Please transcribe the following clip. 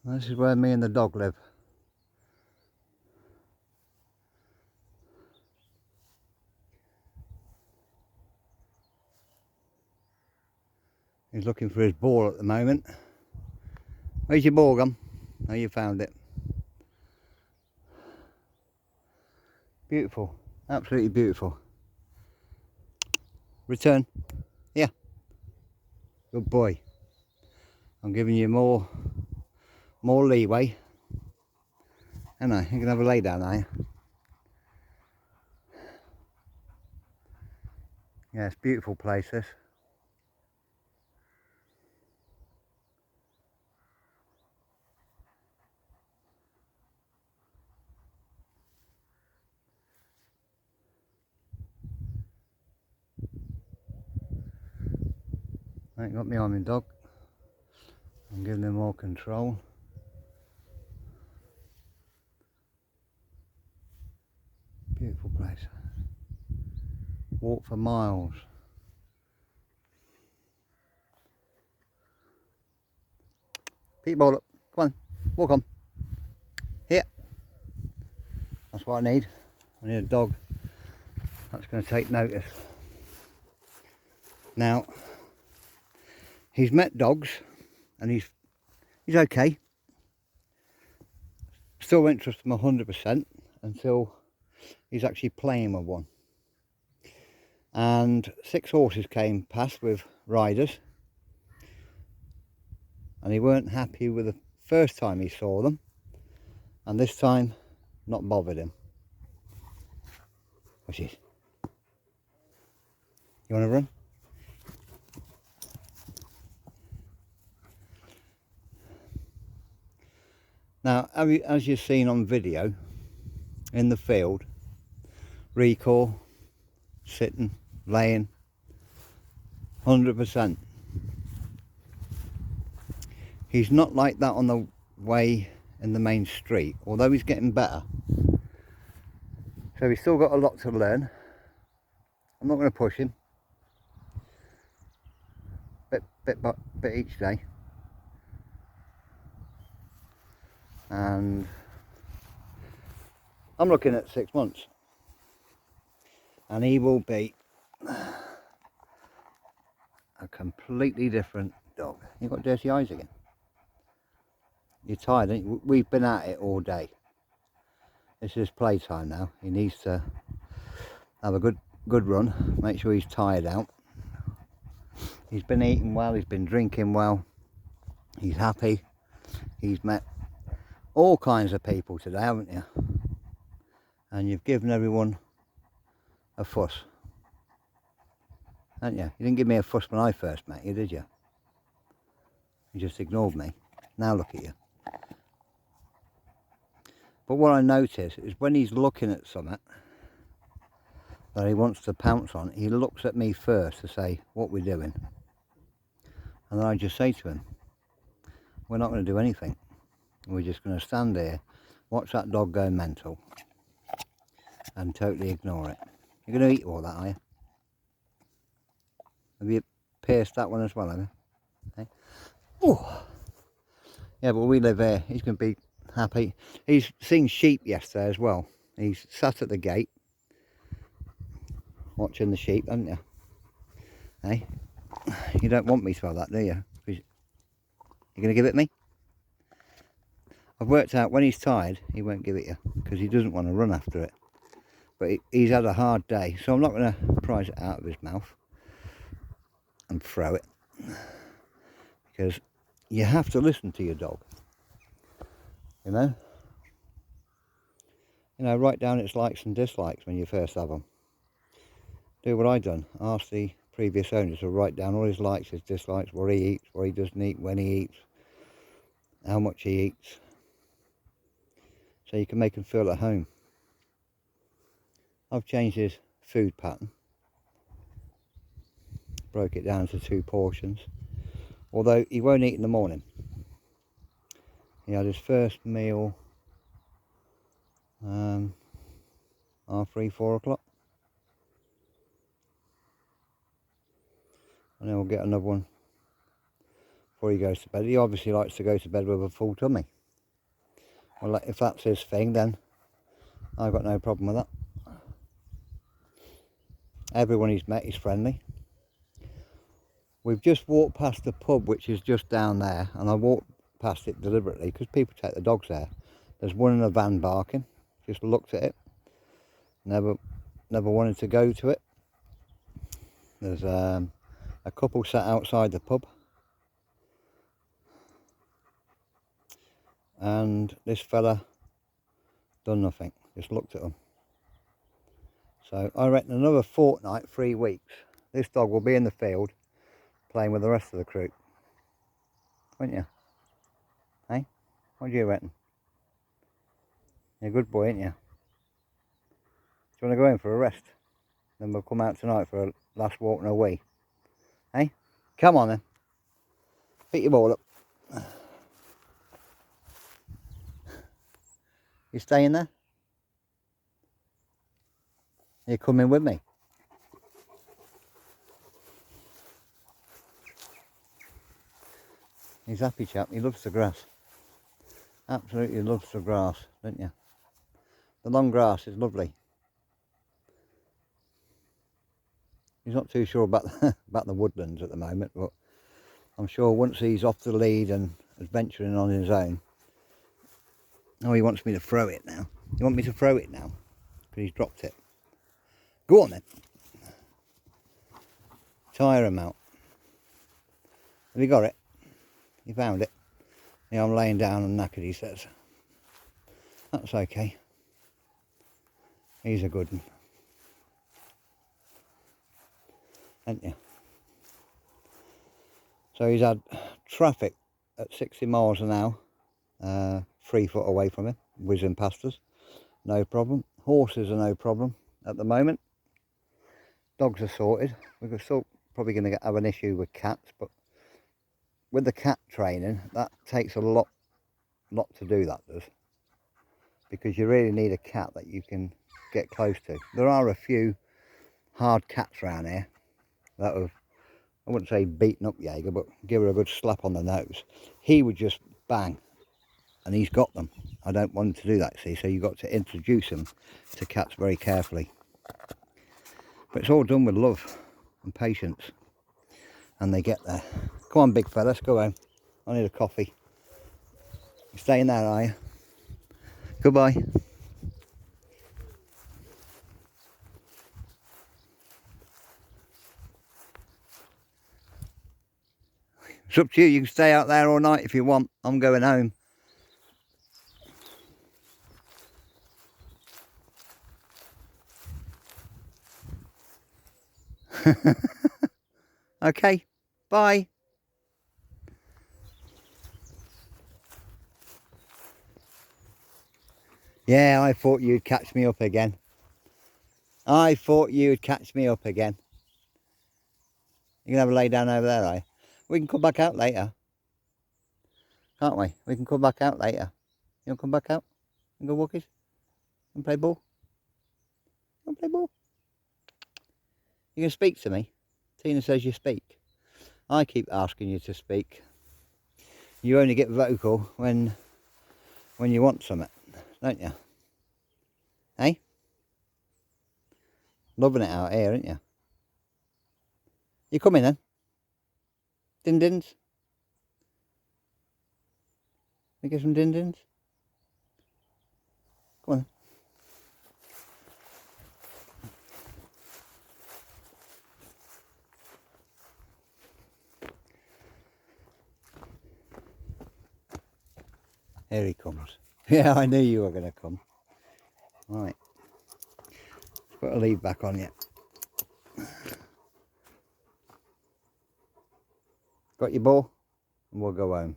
This is where me and the dog live. He's looking for his ball at the moment. Where's your ball gone? Oh, you found it. Beautiful, absolutely beautiful. Return. Yeah. Good boy. I'm giving you more leeway. And you can have a lay down, are you? Yeah, it's a beautiful place, this. I ain't got me on my dog. I'm giving him more control. Beautiful place. Walk for miles. Pete, ball up. Come on, walk on. Here. That's what I need. I need a dog that's going to take notice. Now, he's met dogs and he's okay. Still won't trust him 100% until he's actually playing with one. And 6 horses came past with riders, and he weren't happy with the first time he saw them, and this time not bothered him. What's this? You want to run? Now, as you've seen on video, in the field, recall, sitting, laying, 100%. He's not like that on the way in the main street, although he's getting better. So he's still got a lot to learn. I'm not going to push him. Bit each day. And I'm looking at 6 months. And he will be a completely different dog. You've got dirty eyes again. You're tired, ain't you? We've been at it all day. This is playtime now. He needs to have a good run. Make sure he's tired out. He's been eating well. He's been drinking well. He's happy. He's met all kinds of people today, haven't you? And you've given everyone a fuss, haven't you? You didn't give me a fuss when I first met you, did you? You just ignored me. Now look at you. But what I notice is when he's looking at something that he wants to pounce on, he looks at me first to say, what we're doing. And then I just say to him, we're not going to do anything. We're just going to stand there, watch that dog go mental, and totally ignore it. You're going to eat all that, are you? Have you pierced that one as well, have you? Okay. Oh. Yeah, but we live here. He's going to be happy. He's seen sheep yesterday as well. He's sat at the gate, watching the sheep, haven't you? Hey, you don't want me to have that, do you? You're going to give it me? I've worked out when he's tired, he won't give it you, because he doesn't want to run after it. But he's had a hard day, so I'm not going to prise it out of his mouth and throw it. Because you have to listen to your dog. You know, write down its likes and dislikes when you first have them. Do what I done. Ask the previous owner to write down all his likes, his dislikes, what he eats, what he doesn't eat, when he eats, how much he eats. So you can make him feel at home. I've changed his food pattern. Broke it down to 2 portions. Although he won't eat in the morning. He had his first meal 3, 4 o'clock. And then we'll get another one before he goes to bed. He obviously likes to go to bed with a full tummy. Well, if that's his thing, then I've got no problem with that. Everyone he's met is friendly. We've just walked past the pub, which is just down there, and I walked past it deliberately because people take the dogs there. There's one in a van barking. Just looked at it. Never wanted to go to it. There's a couple sat outside the pub, and this fella done nothing. Just looked at them. So I reckon another fortnight, 3 weeks, this dog will be in the field playing with the rest of the crew. Won't you? Hey? What do you reckon? You're a good boy, ain't you? Do you want to go in for a rest? Then we'll come out tonight for a last walk and a wee. Hey? Come on then. Pick your ball up. You staying there? You're coming with me? He's a happy chap. He loves the grass. Absolutely loves the grass, don't you? The long grass is lovely. He's not too sure about the woodlands at the moment, but I'm sure once he's off the lead and adventuring on his own. Oh, he wants me to throw it now. You want me to throw it now? Because he's dropped it. Go on then. Tire him out. Have you got it? You found it? Yeah, I'm laying down and knackered, he says. That's okay. He's a good one. Ain't you? So he's had traffic at 60 miles an hour, 3 foot away from him, whizzing past us. No problem. Horses are no problem at the moment. Dogs are sorted. We're still probably going to have an issue with cats, but with the cat training, that takes a lot to do, that does. Because you really need a cat that you can get close to. There are a few hard cats around here that have, I wouldn't say beaten up Jaeger, but give her a good slap on the nose. He would just bang, and he's got them. I don't want him to do that, see, so you've got to introduce him to cats very carefully. But it's all done with love and patience, and they get there. Come on, big fella, let's go home. I need a coffee. You staying there, are you? Goodbye. It's up to you. You can stay out there all night if you want. I'm going home. Okay, bye. Yeah, I thought you'd catch me up again. I thought you'd catch me up again. You can have a lay down over there, are you? We can come back out later. Can't we? We can come back out later. You want to come back out and go walkies and play ball? You want to play ball? You can speak to me. Tina says you speak. I keep asking you to speak. You only get vocal when you want something, don't you? Hey? Loving it out here, aren't you? You coming then? Din-dins? We get some din-dins? Come on. Here he comes. Yeah, I knew you were going to come. Right. Put a lead back on you. Got your ball? And we'll go home.